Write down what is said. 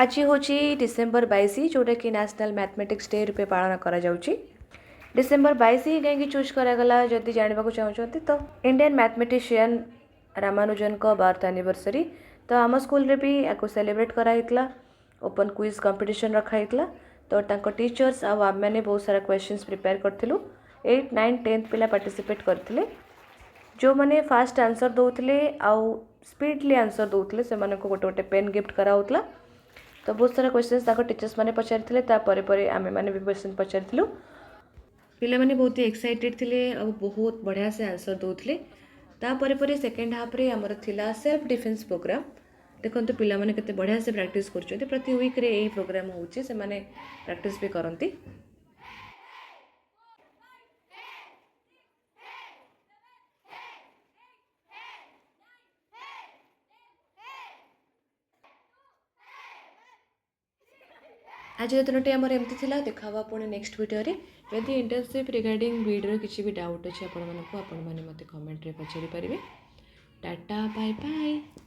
आज हूँ डिसेम्बर 22 जोटा कि नेशनल मैथमेटिक्स डे रूपे पालन करा जाउची। डिसेम्बर 22 ही कहीं चूज करागला जदि जानवा चाहते तो इंडियन मैथमेटिशियन रामानुजन का बर्थ एनिवर्सरी तो आम स्कूल रे भी या सेलिब्रेट कराइतला। ओपन क्विज कंपटीशन रखाइतला तो तांको टीचर्स आम मैंने बहुत सारा क्वेश्चंस प्रिपेयर करथिलु। 8, 9, 10th पिला पार्टिसिपेट करथिले। जो मैंने फास्ट आंसर दौले आउ स्पीडली आंसर दौले से गोटे गोटे पेन गिफ्ट कराउतला। तो बहुत सारा क्वेश्चंस टीचर्स मैंने पचारि आम मैंने भी क्वेश्चन पचारूँ। पिला माने बहुत ही एक्साइटेड थिले और बहुत बढ़िया से आंसर दौले। तापर सेकेंड हाफ रे आमर थिला सेल्फ डिफेन्स प्रोग्राम। देखो पिला माने केते बढ़िया से प्रैक्टिस करछथि। प्रति वीक रे एही प्रोग्राम होउची से माने प्रैक्टिस भी करंती। आज दिनटी आमर एमती थिला। देखा पुणी नेक्स्ट वीडियो रे। यदि इंटर्नशिप रिगार्डिंग वीडियो किसी भी डाउट अच्छे आपण मानते कमेंट रे पचारि पारिबे। Tata bye bye.